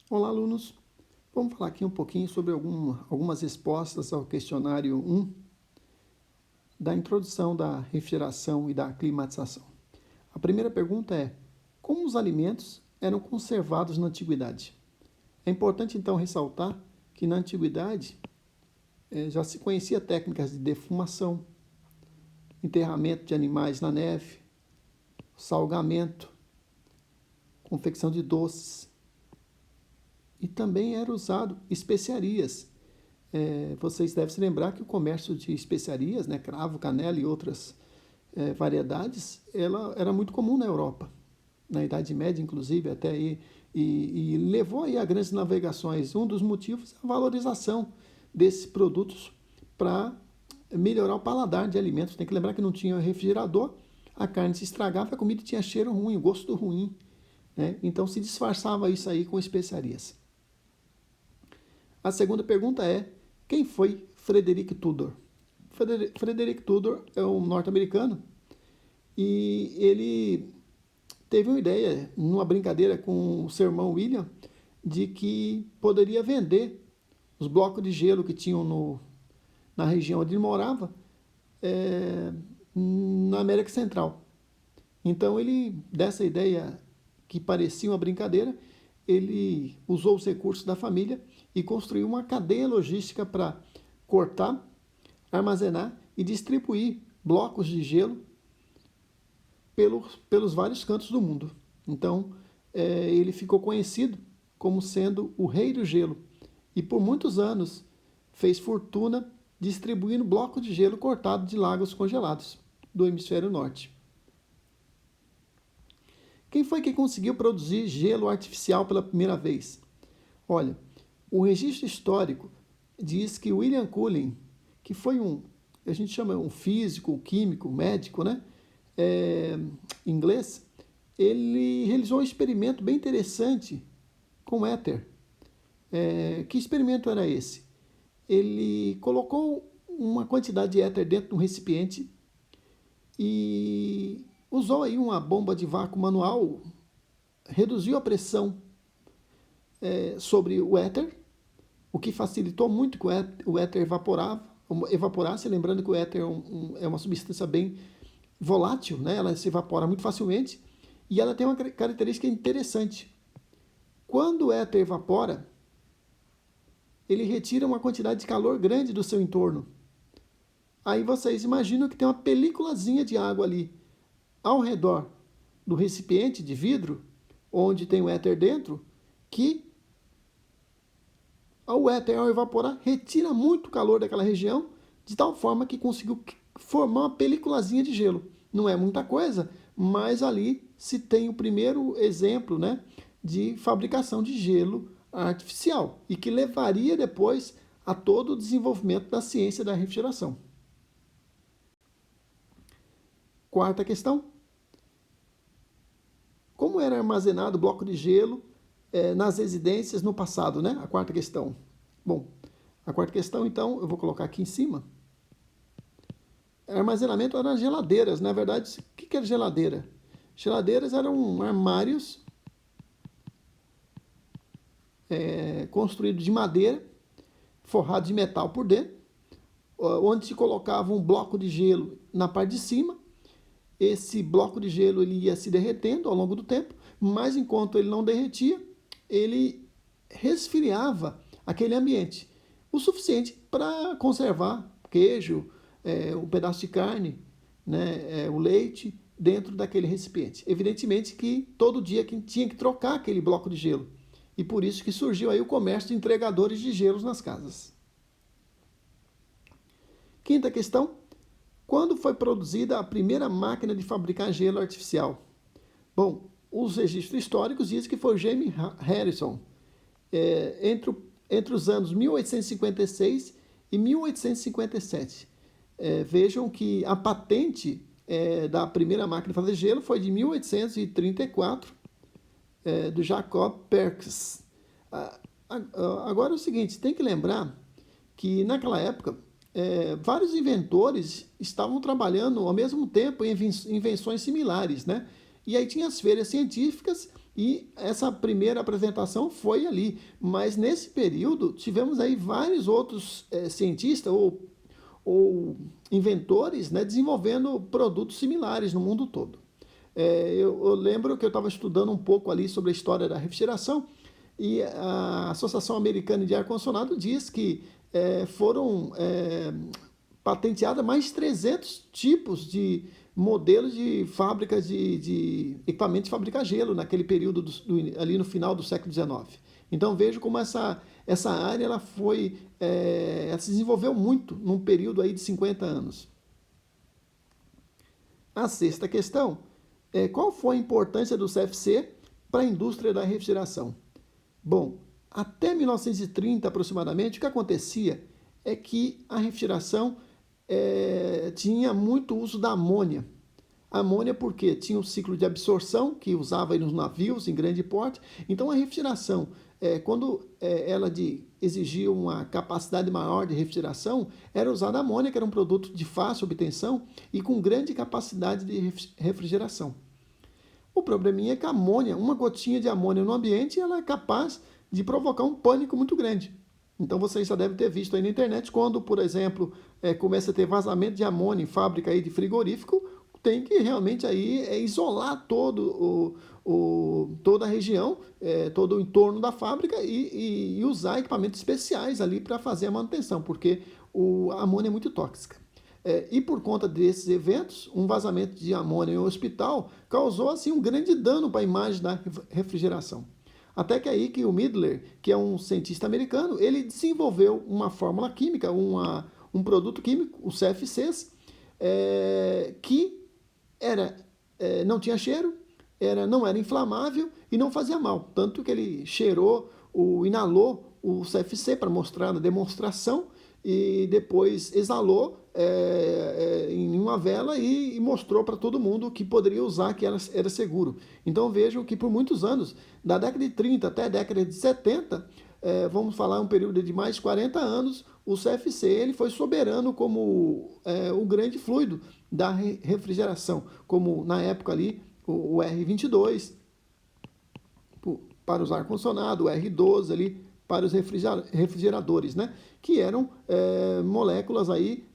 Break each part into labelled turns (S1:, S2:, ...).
S1: Olá, alunos. Vamos falar aqui um pouquinho sobre algumas respostas ao questionário 1 da introdução da refrigeração e da climatização. A primeira pergunta é: como os alimentos eram conservados na antiguidade? É importante então ressaltar que na antiguidade já se conhecia técnicas de defumação, enterramento de animais na neve, salgamento, confecção de doces, e também era usado especiarias. Vocês devem se lembrar que o comércio de especiarias, né, cravo, canela e outras variedades, ela era muito comum na Europa, na Idade Média, inclusive, até aí, e levou aí a grandes navegações. Um dos motivos é a valorização desses produtos para melhorar o paladar de alimentos. Tem que lembrar que não tinha refrigerador, a carne se estragava, a comida tinha cheiro ruim, gosto ruim, né? Então se disfarçava isso aí com especiarias. A segunda pergunta é: quem foi Frederick Tudor? Frederick Tudor é um norte-americano e ele teve uma ideia, numa brincadeira com o seu irmão William, de que poderia vender os blocos de gelo que tinham na região onde ele morava, na América Central. Então ele, dessa ideia que parecia uma brincadeira, ele usou os recursos da família e construiu uma cadeia logística para cortar, armazenar e distribuir blocos de gelo pelos vários cantos do mundo. Então, ele ficou conhecido como sendo o rei do gelo e por muitos anos fez fortuna distribuindo blocos de gelo cortado de lagos congelados do hemisfério norte. Quem foi que conseguiu produzir gelo artificial pela primeira vez? Olha, o registro histórico diz que William Cullen, que foi a gente chama um físico, químico, médico, né? Inglês, ele realizou um experimento bem interessante com éter. Que experimento era esse? Ele colocou uma quantidade de éter dentro de um recipiente e usou aí uma bomba de vácuo manual, reduziu a pressão sobre o éter, o que facilitou muito que o éter evaporasse, lembrando que o éter é uma substância bem volátil, né? Ela se evapora muito facilmente e ela tem uma característica interessante. Quando o éter evapora, ele retira uma quantidade de calor grande do seu entorno. Aí vocês imaginam que tem uma películazinha de água ali ao redor do recipiente de vidro, onde tem o éter dentro, que o éter, ao evaporar, retira muito calor daquela região, de tal forma que conseguiu formar uma peliculazinha de gelo. Não é muita coisa, mas ali se tem o primeiro exemplo, né, de fabricação de gelo artificial e que levaria depois a todo o desenvolvimento da ciência da refrigeração. Quarta questão: como era armazenado o bloco de gelo nas residências no passado, né? A quarta questão. Bom, a quarta questão, então, eu vou colocar aqui em cima. Armazenamento eram geladeiras. Na verdade, o que era geladeira? Geladeiras eram armários construídos de madeira, forrados de metal por dentro, onde se colocava um bloco de gelo na parte de cima. Esse bloco de gelo ele ia se derretendo ao longo do tempo, mas enquanto ele não derretia, ele resfriava aquele ambiente, o suficiente para conservar queijo, um pedaço de carne, né, o leite dentro daquele recipiente. Evidentemente que todo dia tinha que trocar aquele bloco de gelo, e por isso que surgiu aí o comércio de entregadores de gelos nas casas. Quinta questão: quando foi produzida a primeira máquina de fabricar gelo artificial? Bom, os registros históricos dizem que foi o James Harrison, entre os anos 1856 e 1857. Vejam que a patente da primeira máquina de fazer gelo foi de 1834, do Jacob Perkins. Agora é o seguinte, tem que lembrar que naquela época vários inventores estavam trabalhando ao mesmo tempo em invenções similares, né? E aí tinha as feiras científicas E essa primeira apresentação foi ali. Mas nesse período tivemos aí vários outros cientistas ou inventores, né, desenvolvendo produtos similares no mundo todo. Eu lembro que eu estava estudando um pouco ali sobre a história da refrigeração e a Associação Americana de Ar-Condicionado diz que foram patenteadas mais de 300 tipos de modelos de fábricas de equipamento de fabricar gelo naquele período ali no final do século XIX. Então vejo como essa área ela se desenvolveu muito num período aí de 50 anos. A sexta questão é qual foi a importância do CFC para a indústria da refrigeração? Bom, até 1930 aproximadamente, o que acontecia é que a refrigeração tinha muito uso da amônia. Amônia porque tinha um ciclo de absorção que usava aí nos navios em grande porte. Então a refrigeração, quando ela exigia uma capacidade maior de refrigeração, era usada amônia, que era um produto de fácil obtenção e com grande capacidade de refrigeração. O probleminha é que a amônia, uma gotinha de amônia no ambiente, ela é capaz de provocar um pânico muito grande. Então vocês já devem ter visto aí na internet quando, por exemplo, começa a ter vazamento de amônia em fábrica aí de frigorífico, tem que realmente aí isolar toda a região, todo o entorno da fábrica e usar equipamentos especiais ali para fazer a manutenção, porque a amônia é muito tóxica. E por conta desses eventos, um vazamento de amônia em um hospital causou assim um grande dano para a imagem da refrigeração. Até que aí que o Midler, que é um cientista americano, ele desenvolveu uma fórmula química, um produto químico, o CFCs, que não tinha cheiro, não era inflamável e não fazia mal. Tanto que ele inalou o CFC para mostrar na demonstração e depois exalou em uma vela e mostrou para todo mundo que poderia usar, que era seguro. Então vejam que por muitos anos, da década de 30 até a década de 70, vamos falar um período de mais de 40 anos, o CFC ele foi soberano como o grande fluido da refrigeração, como na época ali o R22 para os ar-condicionado, o R12 ali para os refrigeradores, né? Que eram moléculas aí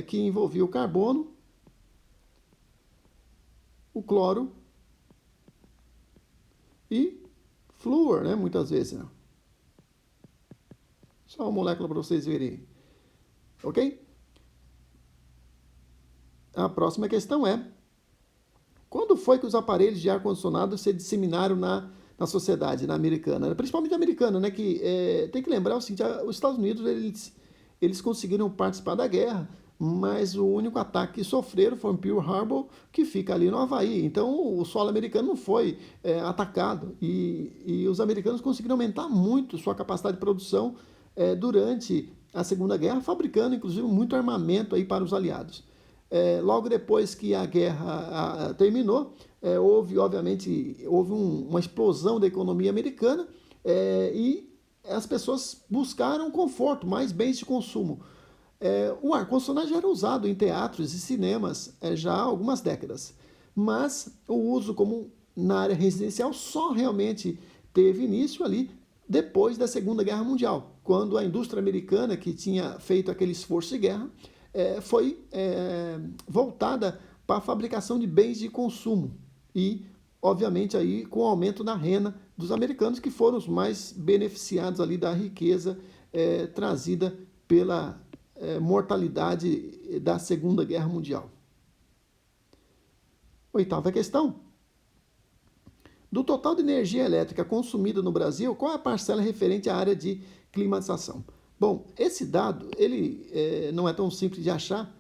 S1: que envolviam o carbono, o cloro e flúor, né? Muitas vezes. Né? Só uma molécula para vocês verem. Ok? A próxima questão é: quando foi que os aparelhos de ar-condicionado se disseminaram na sociedade, na americana? Principalmente a americana, né? Que tem que lembrar o seguinte: os Estados Unidos eles conseguiram participar da guerra, mas o único ataque que sofreram foi em Pearl Harbor, que fica ali no Havaí. Então o solo americano não foi atacado e os americanos conseguiram aumentar muito sua capacidade de produção durante a Segunda Guerra, fabricando inclusive muito armamento aí para os aliados. Logo depois que a guerra terminou, houve uma explosão da economia americana e as pessoas buscaram conforto, mais bens de consumo. O ar-condicionado já era usado em teatros e cinemas já há algumas décadas, mas o uso como na área residencial só realmente teve início ali depois da Segunda Guerra Mundial, quando a indústria americana, que tinha feito aquele esforço de guerra, foi voltada para a fabricação de bens de consumo e, obviamente, aí com o aumento da renda dos americanos, que foram os mais beneficiados ali da riqueza trazida pela mortalidade da Segunda Guerra Mundial. Oitava questão. Do total de energia elétrica consumida no Brasil, qual é a parcela referente à área de climatização? Bom, esse dado ele não é tão simples de achar.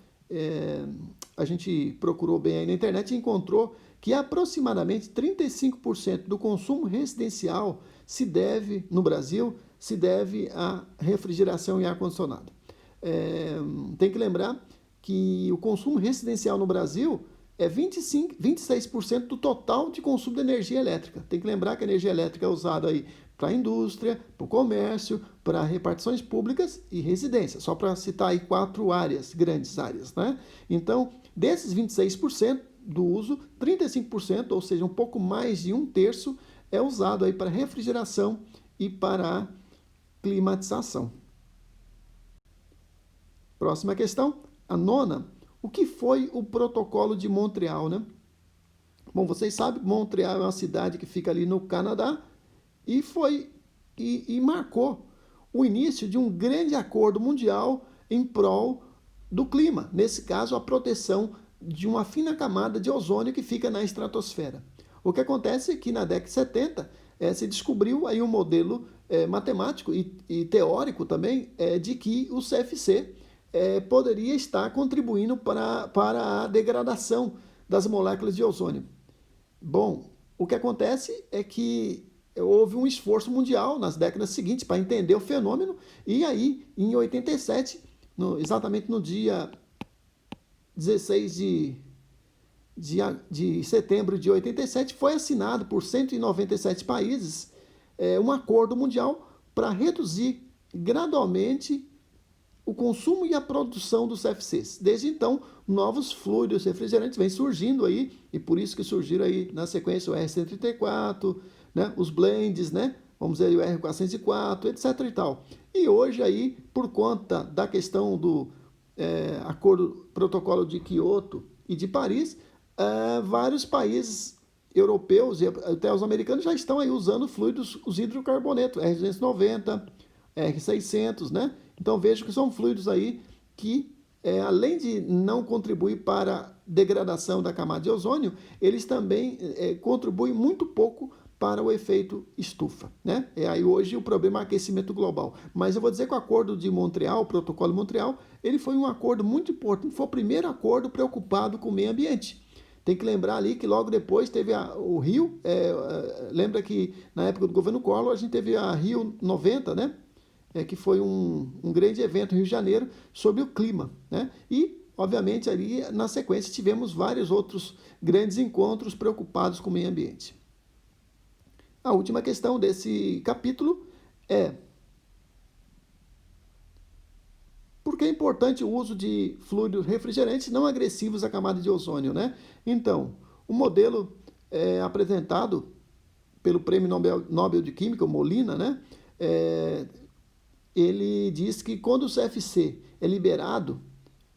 S1: A gente procurou bem aí na internet e encontrou que aproximadamente 35% do consumo residencial no Brasil se deve à refrigeração e ar-condicionado. Tem que lembrar que o consumo residencial no Brasil é 26% do total de consumo de energia elétrica. Tem que lembrar que a energia elétrica é usada aí para a indústria, para o comércio, para repartições públicas e residência, só para citar aí 4 grandes áreas, né? Então, desses 26% do uso, 35%, ou seja, um pouco mais de 1/3, é usado aí para refrigeração e para climatização. Próxima questão, a nona. O que foi o Protocolo de Montreal, né? Bom, vocês sabem que Montreal é uma cidade que fica ali no Canadá e marcou o início de um grande acordo mundial em prol do clima. Nesse caso, a proteção de uma fina camada de ozônio que fica na estratosfera. O que acontece é que na década de 70 se descobriu aí um modelo matemático e teórico também de que o CFC poderia estar contribuindo para a degradação das moléculas de ozônio. Bom, o que acontece é que houve um esforço mundial nas décadas seguintes para entender o fenômeno, e aí, em 87, exatamente no dia 16 de setembro de 87, foi assinado por 197 países um acordo mundial para reduzir gradualmente o consumo e a produção dos CFCs. Desde então, novos fluidos refrigerantes vêm surgindo aí, e por isso que surgiram aí na sequência o R134, né, os blends, né, vamos dizer, o R404, etc. e tal. E hoje aí, por conta da questão do protocolo de Kyoto e de Paris, vários países europeus e até os americanos já estão aí usando fluidos, os hidrocarbonetos, R290, R600, né? Então vejo que são fluidos aí que, além de não contribuir para a degradação da camada de ozônio, eles também contribuem muito pouco para o efeito estufa, né? Aí hoje o problema é o aquecimento global. Mas eu vou dizer que o Acordo de Montreal, o Protocolo de Montreal, ele foi um acordo muito importante, foi o primeiro acordo preocupado com o meio ambiente. Tem que lembrar ali que logo depois teve o Rio, lembra que na época do governo Collor a gente teve a Rio 90, né? Que foi um grande evento no Rio de Janeiro sobre o clima, né? E, obviamente, ali na sequência tivemos vários outros grandes encontros preocupados com o meio ambiente. A última questão desse capítulo é: por que é importante o uso de fluidos refrigerantes não agressivos à camada de ozônio, né? Então, o modelo apresentado pelo Prêmio Nobel de Química, o Molina, né? Ele diz que quando o CFC é liberado,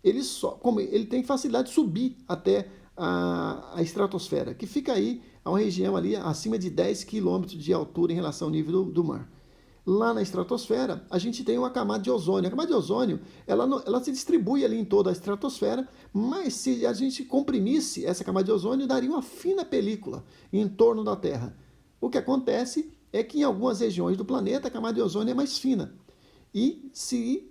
S1: ele tem facilidade de subir até a estratosfera, que fica aí, a uma região ali acima de 10 quilômetros de altura em relação ao nível do mar. Lá na estratosfera, a gente tem uma camada de ozônio. A camada de ozônio, ela se distribui ali em toda a estratosfera, mas se a gente comprimisse essa camada de ozônio, daria uma fina película em torno da Terra. O que acontece é que em algumas regiões do planeta, a camada de ozônio é mais fina. E se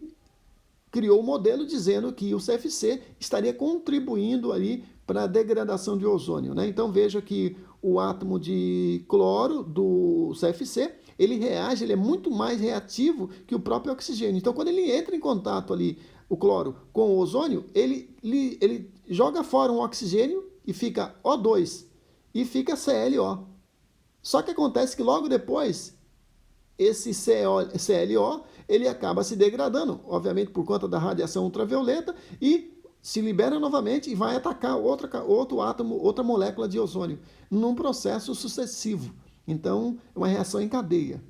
S1: criou um modelo dizendo que o CFC estaria contribuindo ali para a degradação de ozônio, né? Então veja que o átomo de cloro do CFC, ele reage, ele é muito mais reativo que o próprio oxigênio. Então quando ele entra em contato ali, o cloro, com o ozônio, ele joga fora um oxigênio e fica O2 e fica ClO. Só que acontece que logo depois, esse ClO, ele acaba se degradando, obviamente por conta da radiação ultravioleta, e se libera novamente e vai atacar outro átomo, outra molécula de ozônio, num processo sucessivo. Então, é uma reação em cadeia.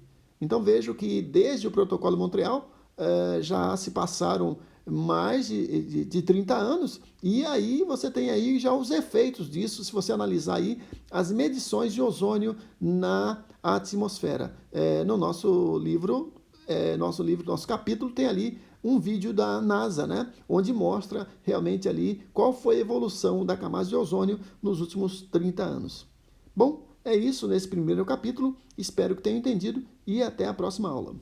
S1: Então, vejo que desde o Protocolo de Montreal já se passaram mais de 30 anos, e aí você tem aí já os efeitos disso, se você analisar aí as medições de ozônio na atmosfera. No nosso livro, nosso capítulo, tem ali um vídeo da NASA, né, onde mostra realmente ali qual foi a evolução da camada de ozônio nos últimos 30 anos. Bom, é isso nesse primeiro capítulo, espero que tenham entendido e até a próxima aula.